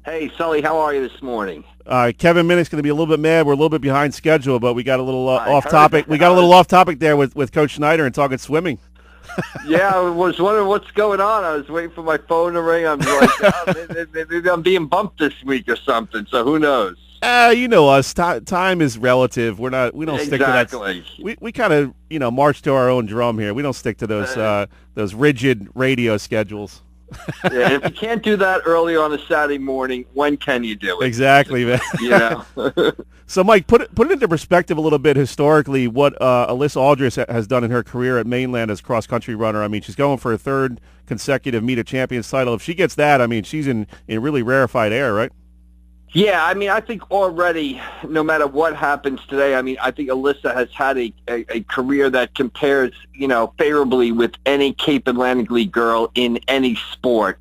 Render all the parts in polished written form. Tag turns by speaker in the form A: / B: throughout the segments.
A: Hey, Sully, how are you this morning?
B: Kevin Minnick's going to be a little bit mad. We're a little bit behind schedule, but we got a little
A: I
B: off
A: heard
B: topic.
A: that.
B: We got a little off topic there with Coach Schneider and talking swimming.
A: Yeah, I was wondering what's going on. I was waiting for my phone to ring. I'm like, oh, maybe I'm being bumped this week or something. So who knows?
B: You know us. Time is relative. We don't stick to that.
A: Exactly.
B: We kind of march to our own drum here. We don't stick to those rigid radio schedules.
A: Yeah, if you can't do that early on a Saturday morning, when can you do it?
B: Exactly, man.
A: You know.
B: So, Mike, put it into perspective a little bit historically. What Alyssa Aldridge has done in her career at Mainland as cross-country runner. I mean, she's going for a third consecutive Meet of Champions title. If she gets that, I mean, she's in really rarefied air, right?
A: Yeah, I mean, I think already, no matter what happens today, I mean, I think Alyssa has had a career that compares, favorably with any Cape Atlantic League girl in any sport.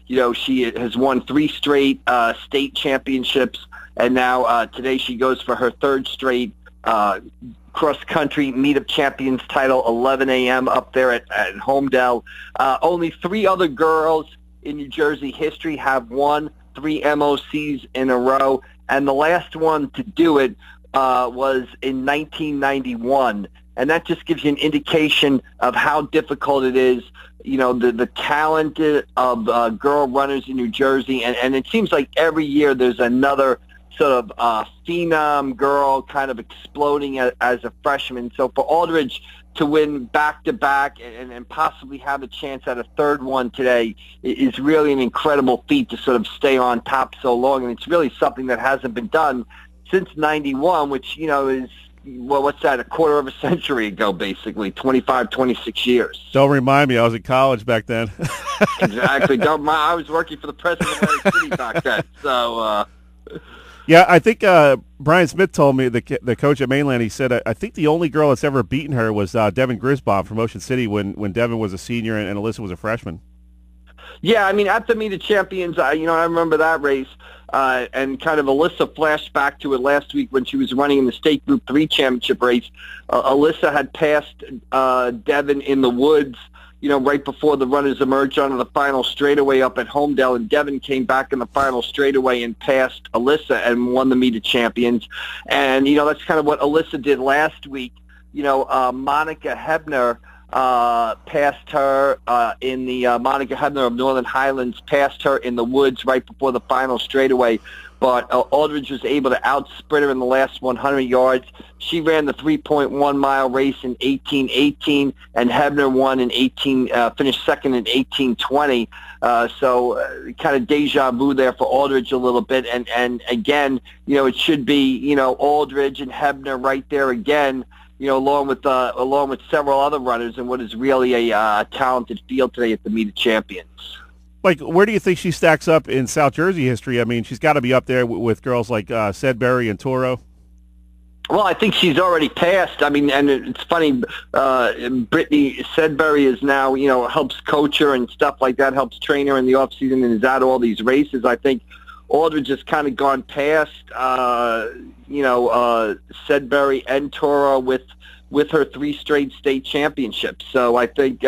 A: She has won 3 straight state championships, and now today she goes for her 3rd straight cross-country Meet of Champions title, 11 a.m. up there at Homedale. Only 3 other girls in New Jersey history have won 3 MOCs in a row, and the last one to do it was in 1991, and that just gives you an indication of how difficult it is. The talent of girl runners in New Jersey, and it seems like every year there's another sort of phenom girl kind of exploding as a freshman. So for Aldridge to win back-to-back and possibly have a chance at a 3rd one today is really an incredible feat to sort of stay on top so long. And it's really something that hasn't been done since 91, which, is, well, what's that, a quarter of a century ago, basically, 25, 26 years.
B: Don't remind me. I was in college back then.
A: Exactly. I was working for the president of Atlantic City back then. So,
B: yeah, I think Brian Smith told me, the coach at Mainland, he said, I think the only girl that's ever beaten her was Devin Grisbaum from Ocean City when Devin was a senior and Alyssa was a freshman.
A: Yeah, I mean, at the Meet of Champions, I remember that race, and kind of Alyssa flashed back to it last week when she was running in the State Group 3 championship race. Alyssa had passed Devin in the woods, right before the runners emerged onto the final straightaway up at Homedale, and Devin came back in the final straightaway and passed Alyssa and won the Meet of Champions. And, that's kind of what Alyssa did last week. Monica Hebner passed her in the Monica Hebner of Northern Highlands passed her in the woods right before the final straightaway. But Aldridge was able to outsprint her in the last 100 yards. She ran the 3.1-mile race in 18:18, and Hebner won in finished second in 18:20. So kind of deja vu there for Aldridge a little bit. And again, it should be, Aldridge and Hebner right there again, along with several other runners in what is really a talented field today at the Meet of Champions.
B: Like, where do you think she stacks up in South Jersey history? I mean, she's got to be up there with girls like Sedbury and Toro.
A: Well, I think she's already passed. I mean, and it's funny, Brittany Sedbury is now, helps coach her and stuff like that, helps train her in the offseason and is at all these races. I think Aldridge has kind of gone past, Sedbury and Toro with her 3 straight state championships. So I think,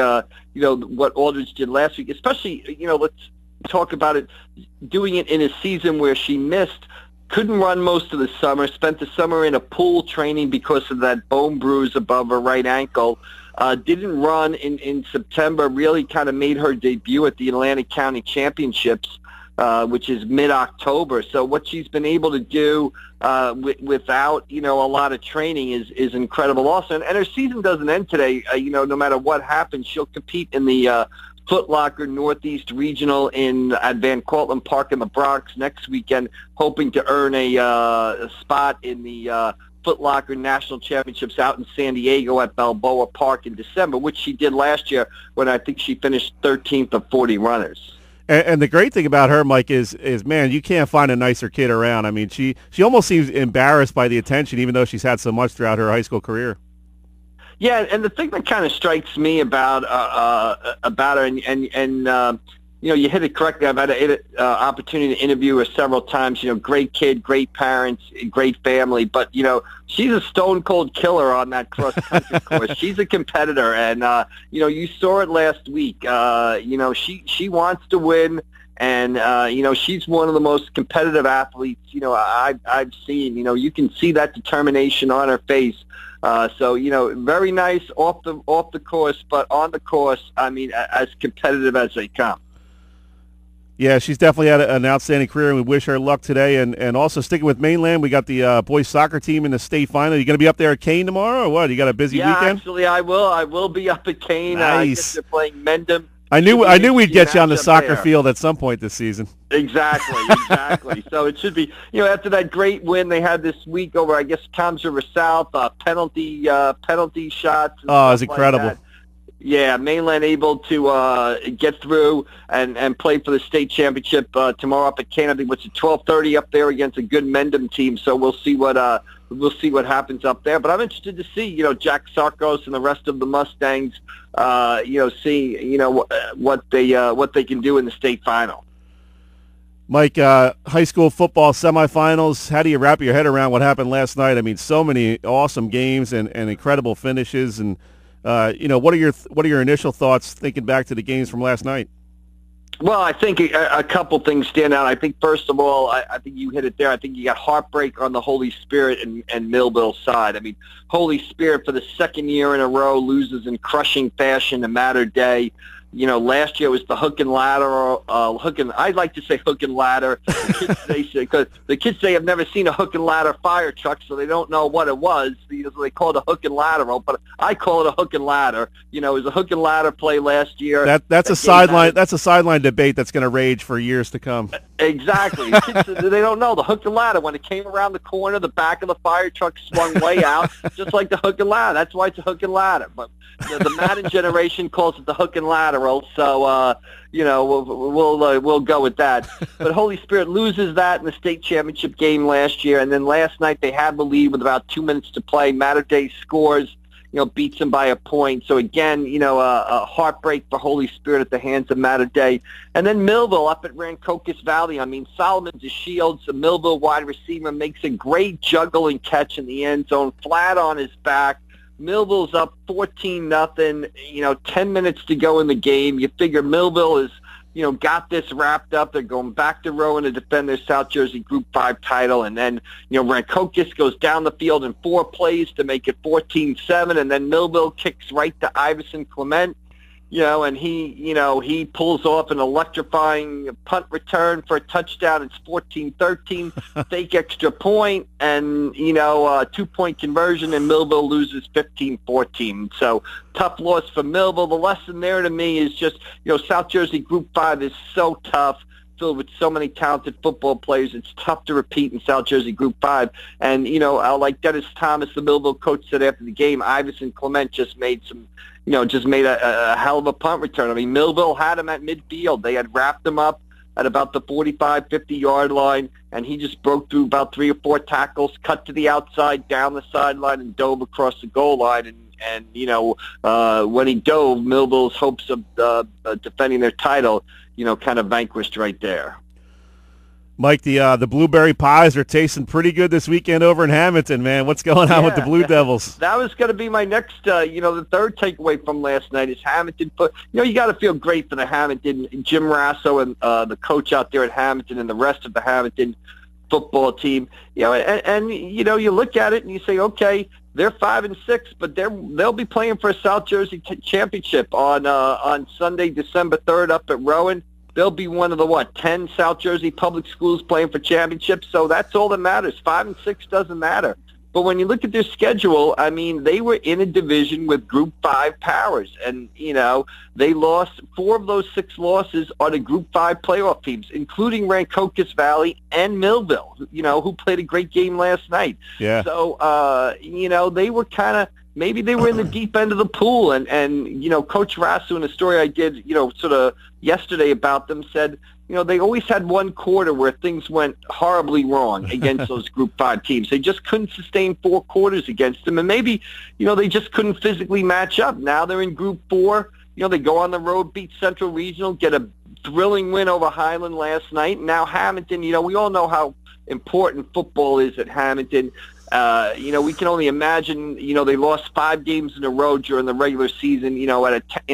A: what Aldridge did last week, especially, let's talk about it, doing it in a season where she missed, couldn't run most of the summer, spent the summer in a pool training because of that bone bruise above her right ankle, didn't run in September, really kind of made her debut at the Atlantic County Championships, which is mid-October. So what she's been able to do without, a lot of training is incredible also. And her season doesn't end today. No matter what happens, she'll compete in the Foot Locker Northeast Regional at Van Cortlandt Park in the Bronx next weekend, hoping to earn a spot in the Foot Locker National Championships out in San Diego at Balboa Park in December, which she did last year when I think she finished 13th of 40 runners.
B: And the great thing about her, Mike, is man, you can't find a nicer kid around. I mean, she almost seems embarrassed by the attention, even though she's had so much throughout her high school career.
A: Yeah, and the thing that kind of strikes me about her, and you hit it correctly. I've had an opportunity to interview her several times. Great kid, great parents, great family. But she's a stone cold killer on that cross country course. She's a competitor, and you saw it last week. She wants to win. And, she's one of the most competitive athletes, I've seen. You can see that determination on her face. Very nice off the course, but on the course, as competitive as they come.
B: Yeah, she's definitely had an outstanding career, and we wish her luck today. And also sticking with Mainland, we got the boys soccer team in the state final. You going to be up there at Kane tomorrow, or what? You got a busy weekend?
A: Yeah, actually, I will. I will be up at Kane.
B: Nice.
A: I guess they're playing Mendham.
B: I knew we'd get you on the soccer field at some point this season.
A: Exactly. So it should be, after that great win they had this week over, I guess, Toms River South, penalty shots.
B: Oh, it's incredible.
A: Like that. Yeah, Mainland able to get through and play for the state championship tomorrow up at Kane. I think it's at 12:30 up there against a good Mendham team. So we'll see what happens up there. But I'm interested to see Jack Sarkos and the rest of the Mustangs. See what they can do in the state final.
B: Mike, high school football semifinals. How do you wrap your head around what happened last night? I mean, so many awesome games and incredible finishes. And what are your initial thoughts thinking back to the games from last night?
A: Well, I think a couple things stand out. I think, first of all, I think you hit it there. I think you got heartbreak on the Holy Spirit and Millville side. I mean, Holy Spirit for the second year in a row loses in crushing fashion to Mater Day. Last year was the hook and ladder. I'd like to say hook and ladder. Because the kids say have never seen a hook and ladder fire truck, so they don't know what it was. They call it a hook and ladder rope, but I call it a hook and ladder. It was a hook and ladder play last year.
B: That's a sideline. That's a sideline debate that's going to rage for years to come.
A: Exactly. Kids, they don't know the hook and ladder. When it came around the corner, the back of the fire truck swung way out, just like the hook and ladder. That's why it's a hook and ladder. But the Madden generation calls it the hook and ladder. So we'll go with that. But Holy Spirit loses that in the state championship game last year, and then last night they had the lead with about 2 minutes to play. Mater Day scores, beats them by a point. So again, a heartbreak for Holy Spirit at the hands of Mater Day. And then Millville up at Rancocas Valley. I mean, Solomon DeShields, the Millville wide receiver, makes a great juggle and catch in the end zone, flat on his back. Millville's up 14-0, 10 minutes to go in the game. You figure Millville is, got this wrapped up. They're going back to Rowan to defend their South Jersey Group 5 title. And then, Rancocas goes down the field in 4 plays to make it 14-7. And then Millville kicks right to Iverson Clement. And he pulls off an electrifying punt return for a touchdown. It's 14-13, fake extra point, and, 2-point conversion, and Millville loses 15-14. So tough loss for Millville. The lesson there to me is just, South Jersey Group 5 is so tough, filled with so many talented football players. It's tough to repeat in South Jersey Group 5. And, like Dennis Thomas, the Millville coach, said after the game, Iverson Clement just made a hell of a punt return. I mean, Millville had him at midfield. They had wrapped him up at about the 45, 50-yard line, and he just broke through about 3 or 4 tackles, cut to the outside, down the sideline, and dove across the goal line. And when he dove, Millville's hopes of defending their title, kind of vanquished right there.
B: Mike, the blueberry pies are tasting pretty good this weekend over in Hamilton, man. What's going on with the Blue Devils?
A: That was going to be my next, the third takeaway from last night is Hamilton. But, you got to feel great for the Hamilton, Jim Rasso and the coach out there at Hamilton and the rest of the Hamilton football team. And you look at it and you say, okay, they're 5-6, but they'll be playing for a South Jersey championship on Sunday, December 3rd up at Rowan. They'll be one of the, 10 South Jersey public schools playing for championships. So that's all that matters. 5-6 doesn't matter. But when you look at their schedule, I mean, they were in a division with Group 5 powers. And, they lost 4 of those 6 losses are to Group 5 playoff teams, including Rancocas Valley and Millville, who played a great game last night.
B: Yeah.
A: So, they were kind of, maybe they were in the deep end of the pool. And Coach Rasu, in a story I did, sort of yesterday about them, said, they always had one quarter where things went horribly wrong against those Group 5 teams. They just couldn't sustain 4 quarters against them. And maybe, they just couldn't physically match up. Now they're in Group 4. They go on the road, beat Central Regional, get a thrilling win over Highland last night. Now Hamilton, we all know how important football is at Hamilton. We can only imagine, they lost 5 games in a row during the regular season, in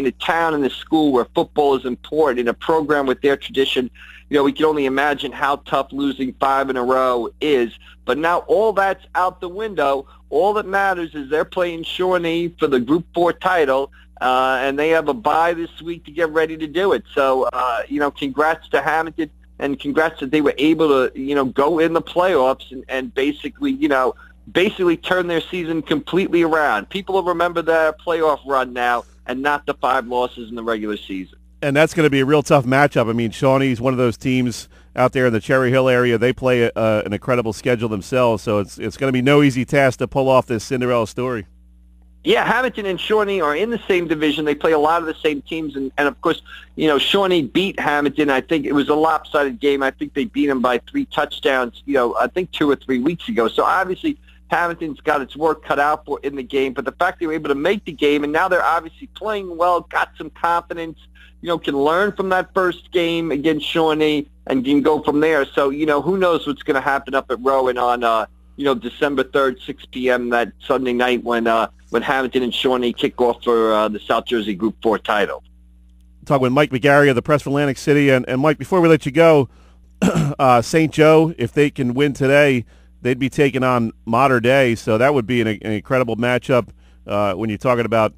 A: a town and a school where football is important, in a program with their tradition. we can only imagine how tough losing 5 in a row is. But now all that's out the window. All that matters is they're playing Shawnee for the Group 4 title, and they have a bye this week to get ready to do it. So, congrats to Hamilton, and congrats that they were able to, go in the playoffs and basically turn their season completely around. People will remember their playoff run now and not the 5 losses in the regular season.
B: And that's going to be a real tough matchup. I mean, Shawnee's one of those teams out there in the Cherry Hill area. They play an incredible schedule themselves, so it's going to be no easy task to pull off this Cinderella story.
A: Yeah, Hamilton and Shawnee are in the same division. They play a lot of the same teams, and of course, Shawnee beat Hamilton. I think it was a lopsided game. I think they beat them by 3 touchdowns, I think 2 or 3 weeks ago. So obviously, Hamilton's got its work cut out for in the game, but the fact they were able to make the game, and now they're obviously playing well, got some confidence, can learn from that first game against Shawnee and can go from there. So, who knows what's going to happen up at Rowan on, December 3rd, 6 p.m. that Sunday night when Hamilton and Shawnee kick off for the South Jersey Group 4 title.
B: Talking with Mike McGarry of the Press for Atlantic City. And Mike, before we let you go, St. Joe, if they can win today, they'd be taking on Mater Dei. So that would be an incredible matchup when you're talking about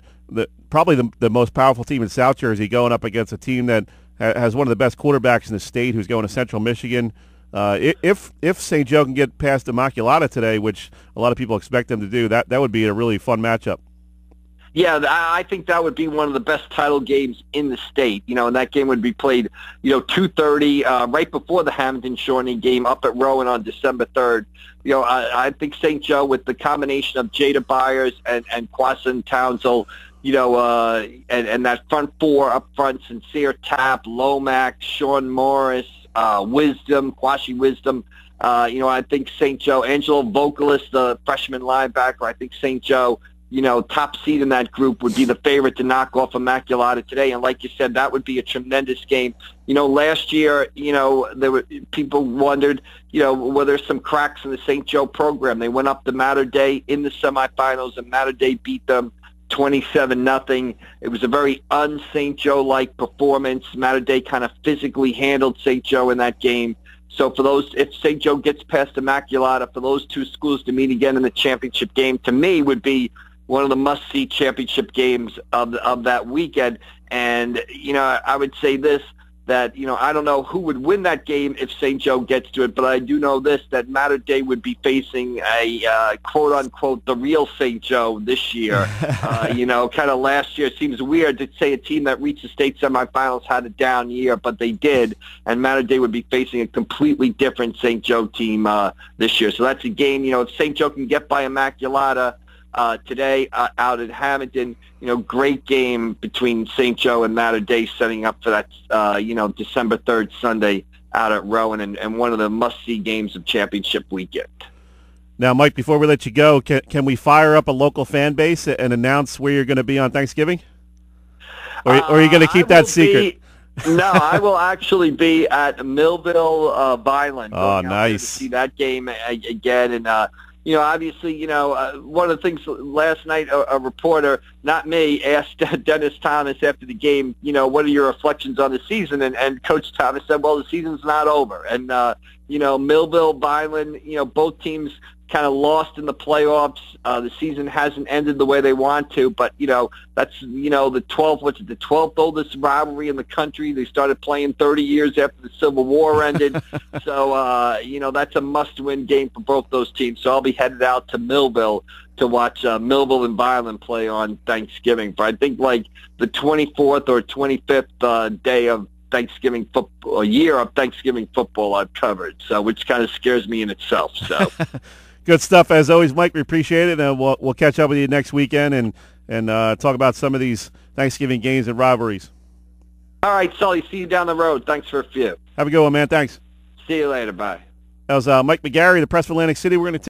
B: probably the most powerful team in South Jersey going up against a team that has one of the best quarterbacks in the state who's going to Central Michigan. If St. Joe can get past Immaculata today, which a lot of people expect them to do, that would be a really fun matchup.
A: Yeah, I think that would be one of the best title games in the state. And that game would be played, 2:30 right before the Hamilton-Shawnee game up at Rowan on December 3rd. I think St. Joe, with the combination of Jada Byers and Quasin Townsend, and that front 4 up front, Sincere Tapp, Lomax, Sean Morris, Wisdom, Quashi Wisdom. I think St. Joe, Angelo Vocalist, the freshman linebacker, I think St. Joe, top seed in that group would be the favorite to knock off Immaculata today. And like you said, that would be a tremendous game. Last year, there were people wondered, were there some cracks in the St. Joe program. They went up to Mater Dei in the semifinals, and Mater Dei beat them 27-0. It was a very un-St. Joe-like performance. Mater Dei kind of physically handled St. Joe in that game. So if St. Joe gets past Immaculata, for those 2 schools to meet again in the championship game, to me would be one of the must-see championship games of that weekend. And, I would say this, that, I don't know who would win that game if St. Joe gets to it, but I do know this, that Mater Dei would be facing a quote-unquote the real St. Joe this year. Kind of last year, it seems weird to say a team that reached the state semifinals had a down year, but they did, and Mater Dei would be facing a completely different St. Joe team this year. So that's a game, if St. Joe can get by Immaculata today out at Hamilton, great game between St. Joe and Mater Dei setting up for that, December 3rd Sunday out at Rowan, and one of the must-see games of championship weekend.
B: Now, Mike, before we let you go, can we fire up a local fan base and announce where you're going to be on Thanksgiving? Or are you going to keep that secret?
A: No, I will actually be at Millville, Vineland.
B: Oh, nice.
A: To see that game again, and obviously, one of the things last night, a reporter, not me, asked Dennis Thomas after the game, what are your reflections on the season? And Coach Thomas said, well, the season's not over. And, Millville, Vineland, both teams kind of lost in the playoffs. The season hasn't ended the way they want to, but, that's, the 12th oldest rivalry in the country. They started playing 30 years after the Civil War ended. So, that's a must-win game for both those teams. So I'll be headed out to Millville to watch Millville and Vineland play on Thanksgiving. But I think like the 24th or 25th day of Thanksgiving football, year of Thanksgiving football I've covered, so which kind of scares me in itself. So
B: good stuff as always, Mike. We appreciate it, and we'll catch up with you next weekend and talk about some of these Thanksgiving games and rivalries.
A: All right, Sully. See you down the road. Thanks for a few.
B: Have a good one, man. Thanks.
A: See you later. Bye.
B: That was Mike McGarry, the Press for Atlantic City. We're going to